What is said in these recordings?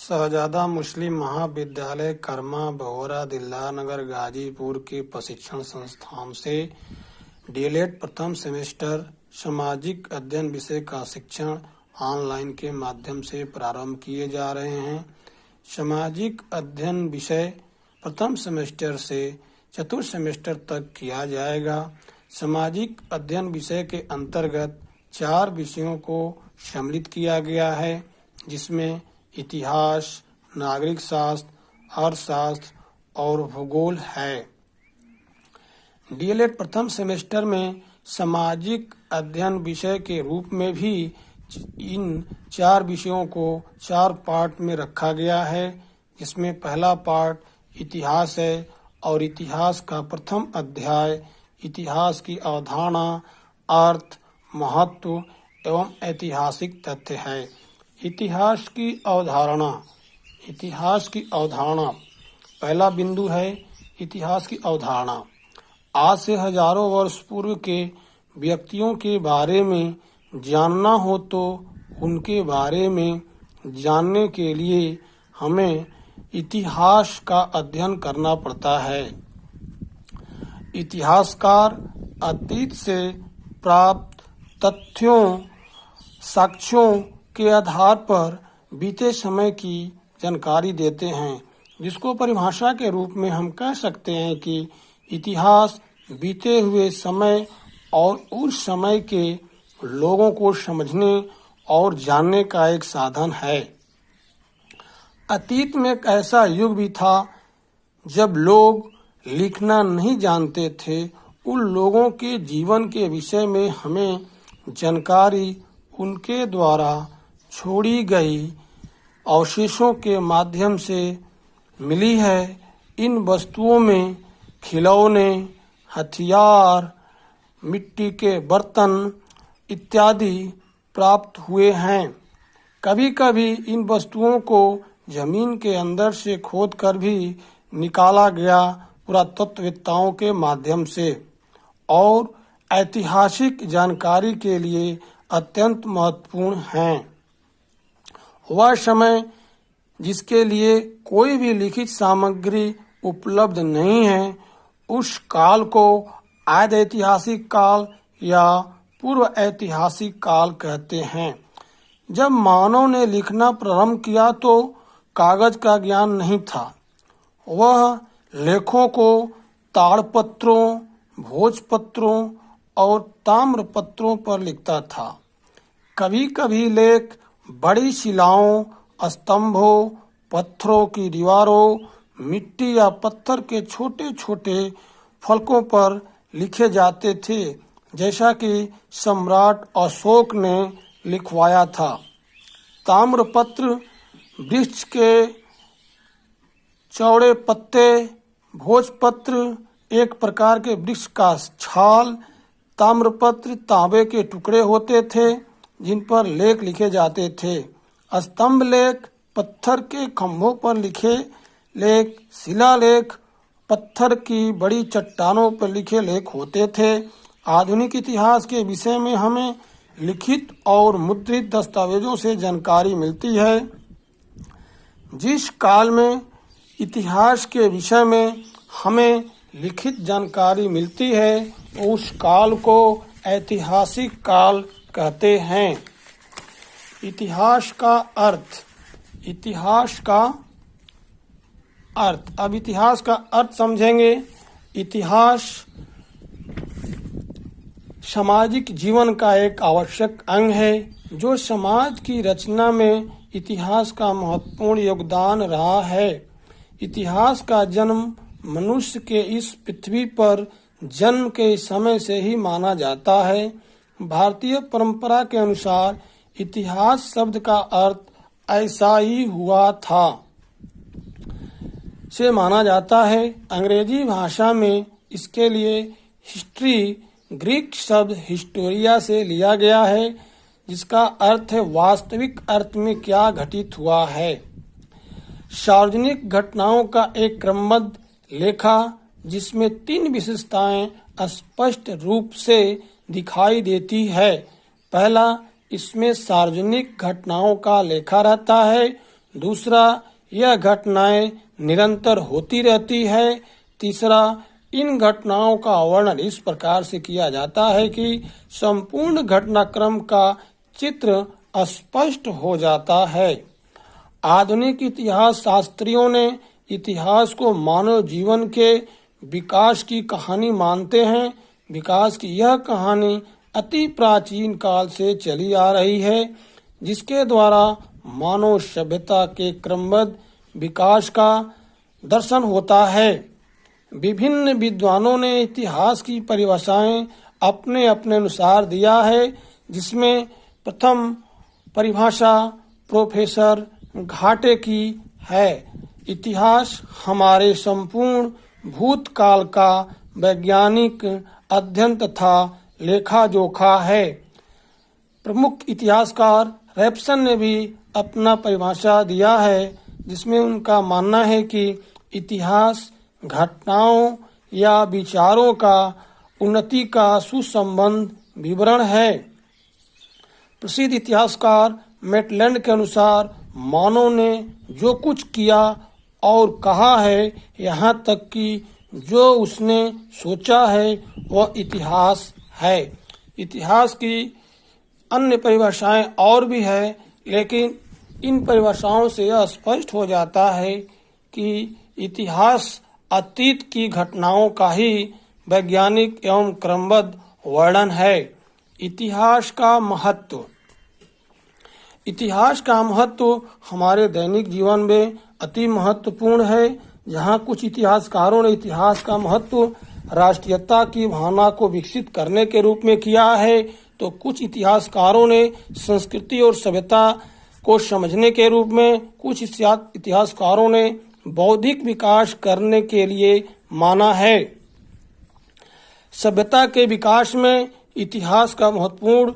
शहजादा मुस्लिम महाविद्यालय कर्मा भौरा दिलदार नगर गाजीपुर के प्रशिक्षण संस्थान से डीएलएड प्रथम सेमेस्टर सामाजिक अध्ययन विषय का शिक्षण ऑनलाइन के माध्यम से प्रारंभ किए जा रहे हैं। सामाजिक अध्ययन विषय प्रथम सेमेस्टर से चतुर्थ सेमेस्टर तक किया जाएगा। सामाजिक अध्ययन विषय के अंतर्गत 4 विषयों को सम्मिलित किया गया है, जिसमें इतिहास, नागरिक शास्त्र, अर्थशास्त्र और भूगोल है। डीएलएड प्रथम सेमेस्टर में सामाजिक अध्ययन विषय के रूप में भी इन 4 विषयों को 4 पार्ट में रखा गया है, जिसमें पहला पार्ट इतिहास है और इतिहास का प्रथम अध्याय इतिहास की अवधारणा, अर्थ, महत्व एवं ऐतिहासिक तथ्य है। इतिहास की अवधारणा पहला बिंदु है इतिहास की अवधारणा। आज से हजारों वर्ष पूर्व के व्यक्तियों के बारे में जानना हो तो उनके बारे में जानने के लिए हमें इतिहास का अध्ययन करना पड़ता है। इतिहासकार अतीत से प्राप्त तथ्यों, साक्ष्यों के आधार पर बीते समय की जानकारी देते हैं, जिसको परिभाषा के रूप में हम कह सकते हैं कि इतिहास बीते हुए समय और उस समय के लोगों को समझने और जानने का एक साधन है। अतीत में एक ऐसा युग भी था जब लोग लिखना नहीं जानते थे। उन लोगों के जीवन के विषय में हमें जानकारी उनके द्वारा छोड़ी गई अवशेषों के माध्यम से मिली है। इन वस्तुओं में खिलौने, हथियार, मिट्टी के बर्तन इत्यादि प्राप्त हुए हैं। कभी कभी इन वस्तुओं को जमीन के अंदर से खोदकर भी निकाला गया पुरातत्ववेत्ताओं के माध्यम से, और ऐतिहासिक जानकारी के लिए अत्यंत महत्वपूर्ण हैं। वह समय जिसके लिए कोई भी लिखित सामग्री उपलब्ध नहीं है, उस काल को आद्य ऐतिहासिक काल या पूर्व ऐतिहासिक काल कहते हैं। जब मानव ने लिखना प्रारंभ किया तो कागज का ज्ञान नहीं था। वह लेखों को ताड़पत्रों, भोजपत्रों और ताम्रपत्रों पर लिखता था। कभी कभी लेख बड़ी शिलाओं, स्तंभों, पत्थरों की दीवारों, मिट्टी या पत्थर के छोटे छोटे फलकों पर लिखे जाते थे, जैसा कि सम्राट अशोक ने लिखवाया था। ताम्रपत्र वृक्ष के चौड़े पत्ते, भोजपत्र एक प्रकार के वृक्ष का छाल, ताम्रपत्र तांबे के टुकड़े होते थे जिन पर लेख लिखे जाते थे। स्तंभ लेख पत्थर के खंभों पर लिखे लेख, शिलालेख पत्थर की बड़ी चट्टानों पर लिखे लेख होते थे। आधुनिक इतिहास के विषय में हमें लिखित और मुद्रित दस्तावेजों से जानकारी मिलती है। जिस काल में इतिहास के विषय में हमें लिखित जानकारी मिलती है, उस काल को ऐतिहासिक काल कहते हैं। इतिहास का अर्थ। अब इतिहास का अर्थ समझेंगे। इतिहास सामाजिक जीवन का एक आवश्यक अंग है, जो समाज की रचना में इतिहास का महत्वपूर्ण योगदान रहा है। इतिहास का जन्म मनुष्य के इस पृथ्वी पर जन्म के समय से ही माना जाता है। भारतीय परंपरा के अनुसार इतिहास शब्द का अर्थ ऐसा ही हुआ था से माना जाता है। अंग्रेजी भाषा में इसके लिए हिस्ट्री ग्रीक शब्द हिस्टोरिया से लिया गया है, जिसका अर्थ है वास्तविक अर्थ में क्या घटित हुआ है। सार्वजनिक घटनाओं का एक क्रमबद्ध लेखा, जिसमें 3 विशेषताएं स्पष्ट रूप से दिखाई देती है। पहला, इसमें सार्वजनिक घटनाओं का लेखा रहता है, दूसरा, यह घटनाएं निरंतर होती रहती है। तीसरा, इन घटनाओं का वर्णन इस प्रकार से किया जाता है कि संपूर्ण घटनाक्रम का चित्र स्पष्ट हो जाता है। आधुनिक इतिहास शास्त्रियों ने इतिहास को मानव जीवन के विकास की कहानी मानते हैं। विकास की यह कहानी अति प्राचीन काल से चली आ रही है, जिसके द्वारा मानव सभ्यता के क्रमबद्ध विकास का दर्शन होता है। विभिन्न विद्वानों ने इतिहास की परिभाषाएं अपने अपने अनुसार दिया है, जिसमें प्रथम परिभाषा प्रोफेसर घाटे की है। इतिहास हमारे संपूर्ण भूतकाल का वैज्ञानिक अध्ययन तथा लेखा जोखा है। प्रमुख इतिहासकार रैप्सन ने भी अपना परिभाषा दिया है, जिसमें उनका मानना है कि इतिहास घटनाओं या विचारों का उन्नति का सुसंबद्ध विवरण है। प्रसिद्ध इतिहासकार मैटलैंड के अनुसार मानव ने जो कुछ किया और कहा है, यहाँ तक कि जो उसने सोचा है, वह इतिहास है। इतिहास की अन्य परिभाषाएं और भी है, लेकिन इन परिभाषाओं से यह स्पष्ट हो जाता है कि इतिहास अतीत की घटनाओं का ही वैज्ञानिक एवं क्रमबद्ध वर्णन है। इतिहास का महत्व। इतिहास का महत्व हमारे दैनिक जीवन में अति महत्वपूर्ण है। जहाँ कुछ इतिहासकारों ने इतिहास का महत्व राष्ट्रीयता की भावना को विकसित करने के रूप में किया है, तो कुछ इतिहासकारों ने संस्कृति और सभ्यता को समझने के रूप में, कुछ इतिहासकारों ने बौद्धिक विकास करने के लिए माना है। सभ्यता के विकास में इतिहास का महत्वपूर्ण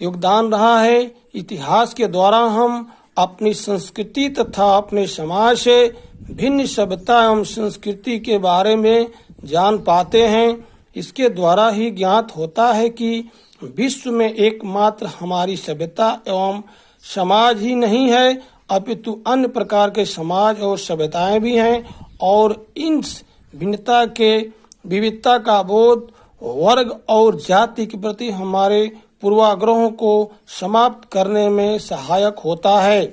योगदान रहा है। इतिहास के द्वारा हम अपनी संस्कृति तथा अपने समाज से भिन्न सभ्यता एवं संस्कृति के बारे में जान पाते हैं। इसके द्वारा ही ज्ञात होता है कि विश्व में एकमात्र हमारी सभ्यता एवं समाज ही नहीं है, अपितु अन्य प्रकार के समाज और सभ्यताएं भी हैं, और इन भिन्नता के विविधता का बोध वर्ग और जाति के प्रति हमारे पूर्वाग्रहों को समाप्त करने में सहायक होता है।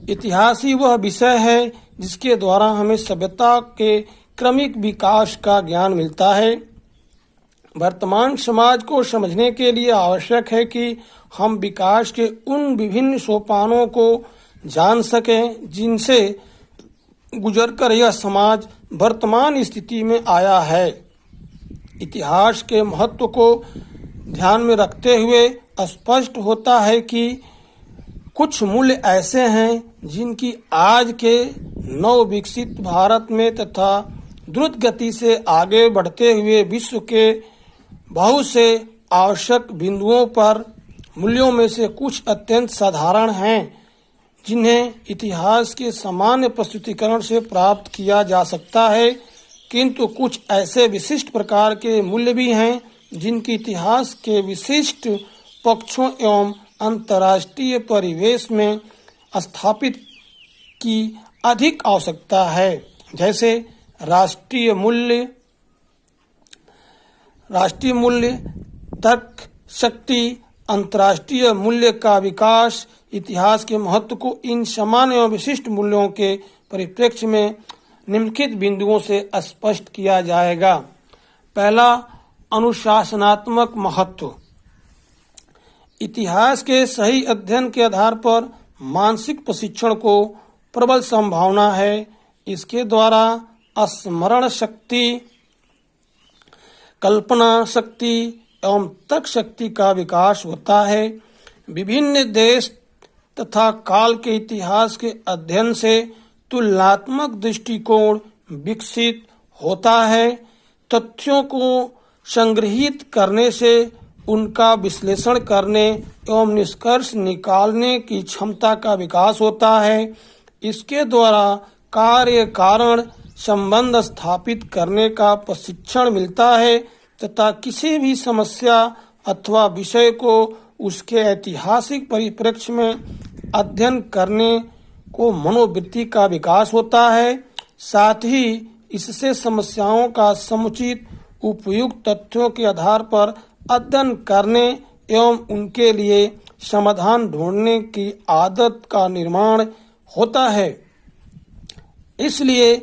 इतिहास ही वह विषय है जिसके द्वारा हमें सभ्यता के क्रमिक विकास का ज्ञान मिलता है। वर्तमान समाज को समझने के लिए आवश्यक है कि हम विकास के उन विभिन्न सोपानों को जान सकें जिनसे गुजरकर यह समाज वर्तमान स्थिति में आया है। इतिहास के महत्व को ध्यान में रखते हुए स्पष्ट होता है कि कुछ मूल्य ऐसे हैं जिनकी आज के नव विकसित भारत में तथा द्रुत गति से आगे बढ़ते हुए विश्व के बहुत से आवश्यक बिंदुओं पर मूल्यों में से कुछ अत्यंत साधारण हैं, जिन्हें इतिहास के सामान्य प्रस्तुतिकरण से प्राप्त किया जा सकता है, किंतु कुछ ऐसे विशिष्ट प्रकार के मूल्य भी हैं जिनकी इतिहास के विशिष्ट पक्षों एवं अंतर्राष्ट्रीय परिवेश में स्थापित की अधिक आवश्यकता है। जैसे राष्ट्रीय मूल्य, तर्क शक्ति, अंतर्राष्ट्रीय मूल्य का विकास। इतिहास के महत्व को इन समान एवं विशिष्ट मूल्यों के परिप्रेक्ष्य में निम्नलिखित बिंदुओं से स्पष्ट किया जाएगा। पहला, अनुशासनात्मक महत्व। इतिहास के सही अध्ययन के आधार पर मानसिक प्रशिक्षण को प्रबल संभावना है। इसके द्वारा स्मरण शक्ति, कल्पना शक्ति एवं तर्क शक्ति का विकास होता है। विभिन्न देश तथा काल के इतिहास के अध्ययन से तुलनात्मक दृष्टिकोण विकसित होता है। तथ्यों को संग्रहित करने से उनका विश्लेषण करने एवं निष्कर्ष निकालने की क्षमता का विकास होता है। इसके द्वारा कार्य कारण संबंध स्थापित करने का प्रशिक्षण मिलता है तथा किसी भी समस्या अथवा विषय को उसके ऐतिहासिक परिप्रेक्ष्य में अध्ययन करने को मनोवृत्ति का विकास होता है। साथ ही इससे समस्याओं का समुचित उपयुक्त तथ्यों के आधार पर अध्ययन करने एवं उनके लिए समाधान ढूंढने की आदत का निर्माण होता है। इसलिए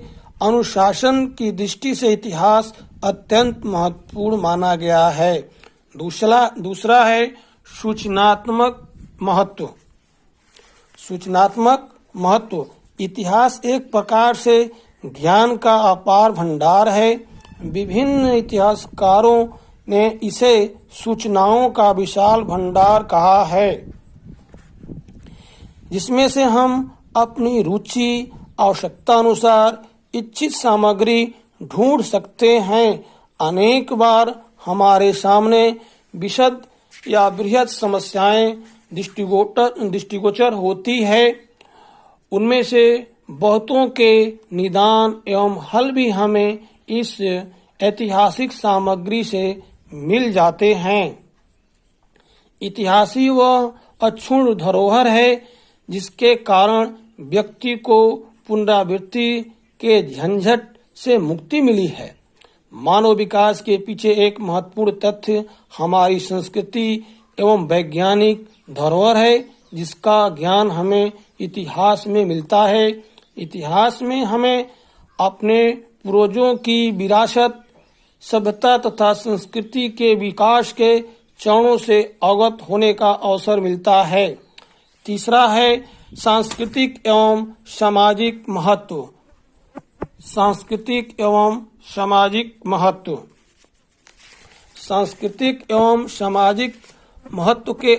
अनुशासन की दृष्टि से इतिहास अत्यंत महत्वपूर्ण माना गया है। दूसरा है सूचनात्मक महत्व। सूचनात्मक महत्व इतिहास एक प्रकार से ज्ञान का अपार भंडार है। विभिन्न इतिहासकारों ने इसे सूचनाओं का विशाल भंडार कहा है, जिसमें से हम अपनी रुचि आवश्यकता अनुसार इच्छित सामग्री ढूंढ सकते हैं। अनेक बार हमारे सामने विशद या बृहद समस्याएं दृष्टिगोचर होती है। उनमें से बहुतों के निदान एवं हल भी हमें इस ऐतिहासिक सामग्री से मिल जाते हैं। इतिहास ही वह अक्षुण्ण धरोहर है जिसके कारण व्यक्ति को पुनरावृत्ति के झंझट से मुक्ति मिली है। मानव विकास के पीछे एक महत्वपूर्ण तथ्य हमारी संस्कृति एवं वैज्ञानिक धरोहर है, जिसका ज्ञान हमें इतिहास में मिलता है। इतिहास में हमें अपने पूर्वजों की विरासत, सभ्यता तथा संस्कृति के विकास के चरणों से अवगत होने का अवसर मिलता है। तीसरा है सांस्कृतिक एवं सामाजिक महत्व। सांस्कृतिक एवं सामाजिक महत्व। सांस्कृतिक एवं सामाजिक महत्व के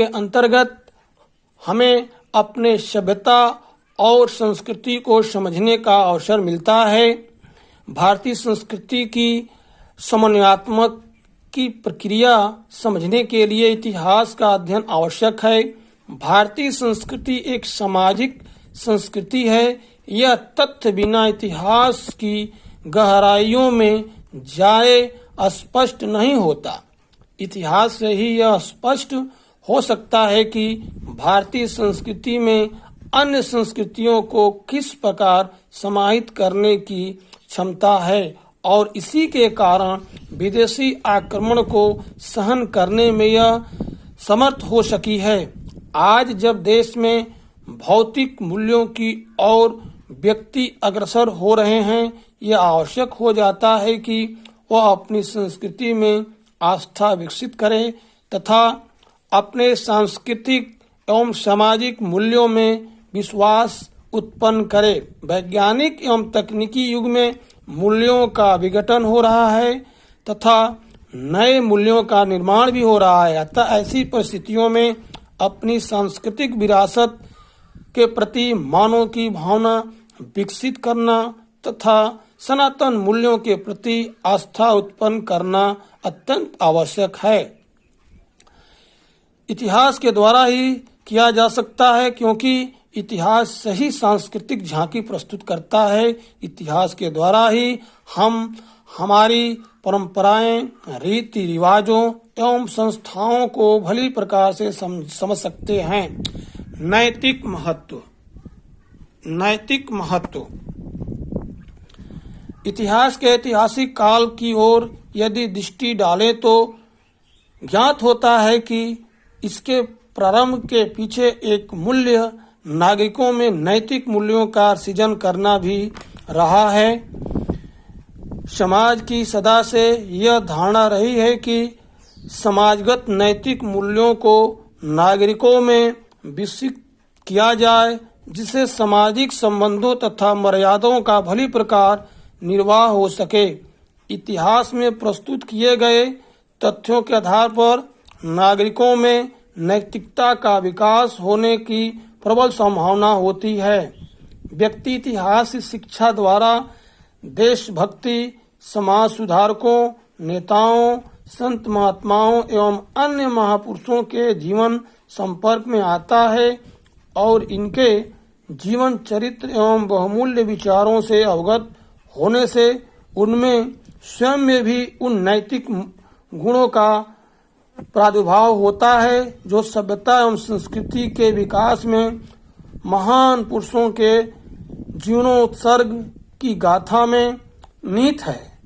अंतर्गत हमें अपने सभ्यता और संस्कृति को समझने का अवसर मिलता है। भारतीय संस्कृति की समन्वयात्मक की प्रक्रिया समझने के लिए इतिहास का अध्ययन आवश्यक है। भारतीय संस्कृति एक सामाजिक संस्कृति है। यह तथ्य बिना इतिहास की गहराइयों में जाए स्पष्ट नहीं होता। इतिहास से ही यह स्पष्ट हो सकता है कि भारतीय संस्कृति में अन्य संस्कृतियों को किस प्रकार समाहित करने की क्षमता है और इसी के कारण विदेशी आक्रमण को सहन करने में यह समर्थ हो सकी है। आज जब देश में भौतिक मूल्यों की ओर व्यक्ति अग्रसर हो रहे हैं, यह आवश्यक हो जाता है कि वह अपनी संस्कृति में आस्था विकसित करे तथा अपने सांस्कृतिक एवं सामाजिक मूल्यों में विश्वास उत्पन्न करे। वैज्ञानिक एवं तकनीकी युग में मूल्यों का विघटन हो रहा है तथा नए मूल्यों का निर्माण भी हो रहा है। अतः ऐसी परिस्थितियों में अपनी सांस्कृतिक विरासत के प्रति मानव की भावना विकसित करना तथा सनातन मूल्यों के प्रति आस्था उत्पन्न करना अत्यंत आवश्यक है। इतिहास के द्वारा ही किया जा सकता है, क्योंकि इतिहास सही सांस्कृतिक झांकी प्रस्तुत करता है। इतिहास के द्वारा ही हम हमारी परंपराएं, रीति रिवाजों एवं संस्थाओं को भली प्रकार से समझ सकते हैं। नैतिक महत्व। नैतिक महत्व इतिहास के ऐतिहासिक काल की ओर यदि दृष्टि डालें तो ज्ञात होता है कि इसके प्रारंभ के पीछे एक मूल्य नागरिकों में नैतिक मूल्यों का सृजन करना भी रहा है। समाज की सदा से यह धारणा रही है कि समाजगत नैतिक मूल्यों को नागरिकों में विकसित किया जाए, जिससे सामाजिक संबंधों तथा मर्यादाओं का भली प्रकार निर्वाह हो सके। इतिहास में प्रस्तुत किए गए तथ्यों के आधार पर नागरिकों में नैतिकता का विकास होने की प्रबल संभावना होती है। व्यक्ति इतिहास शिक्षा द्वारा देशभक्ति, समाज सुधारकों, नेताओं, संत महात्माओं एवं अन्य महापुरुषों के जीवन संपर्क में आता है और इनके जीवन चरित्र एवं बहुमूल्य विचारों से अवगत होने से उनमें स्वयं में भी उन नैतिक गुणों का प्रादुर्भाव होता है जो सभ्यता एवं संस्कृति के विकास में महान पुरुषों के जीवनोत्सर्ग की गाथा में निहित है।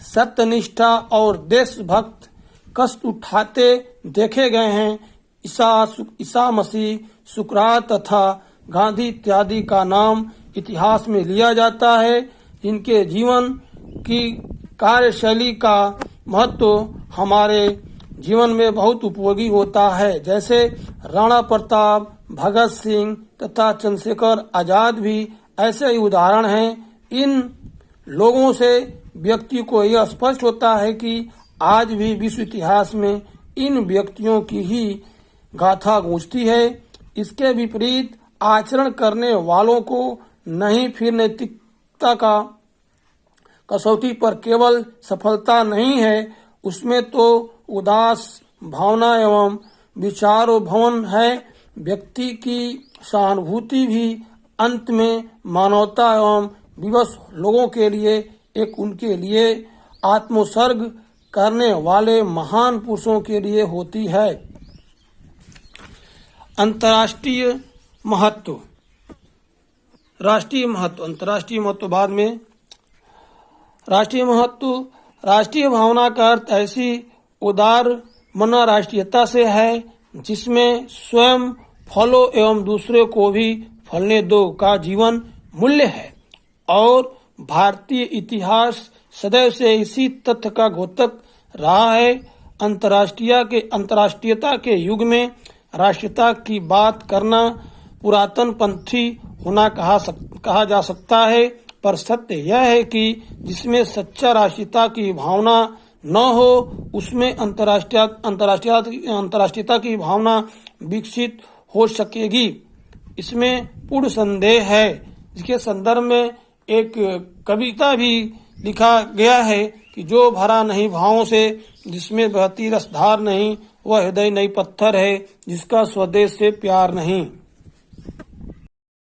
सत्यनिष्ठा और देशभक्त कष्ट उठाते देखे गए हैं। ईसा मसीह, सुकरात तथा गांधी इत्यादि का नाम इतिहास में लिया जाता है। इनके जीवन की कार्यशैली का महत्व हमारे जीवन में बहुत उपयोगी होता है। जैसे राणा प्रताप, भगत सिंह तथा चंद्रशेखर आजाद भी ऐसे ही उदाहरण हैं। इन लोगों से व्यक्ति को यह स्पष्ट होता है कि आज भी विश्व इतिहास में इन व्यक्तियों की ही गाथा गूंजती है। इसके विपरीत आचरण करने वालों को नहीं, फिर नैतिकता का कसौटी पर केवल सफलता नहीं है, उसमें तो उदास भावना एवं विचारों भवन है। व्यक्ति की सहानुभूति भी अंत में मानवता एवं विवश लोगों के लिए एक उनके लिए आत्मोत्सर्ग करने वाले महान पुरुषों के लिए होती है। अंतर्राष्ट्रीय महत्व, राष्ट्रीय महत्व, अंतर्राष्ट्रीय महत्व बाद में। राष्ट्रीय महत्व, राष्ट्रीय भावना का अर्थ ऐसी उदार मना राष्ट्रीयता से है जिसमें स्वयं फलो एवं दूसरे को भी फलने दो का जीवन मूल्य है। और भारतीय इतिहास सदैव से इसी तथ्य का द्योतक रहा है। अंतर्राष्ट्रीयता के युग में राष्ट्रीयता की बात करना पुरातन पंथी होना कहा जा सकता है, पर सत्य यह है कि जिसमें सच्चा राष्ट्रीयता की भावना न हो उसमें अंतर्राष्ट्रीयता की भावना विकसित हो सकेगी, इसमें पूर्ण संदेह है। इसके संदर्भ में एक कविता भी लिखा गया है कि जो भरा नहीं भावों से, जिसमें बहती रसधार नहीं, वह हृदय नहीं पत्थर है, जिसका स्वदेश से प्यार नहीं।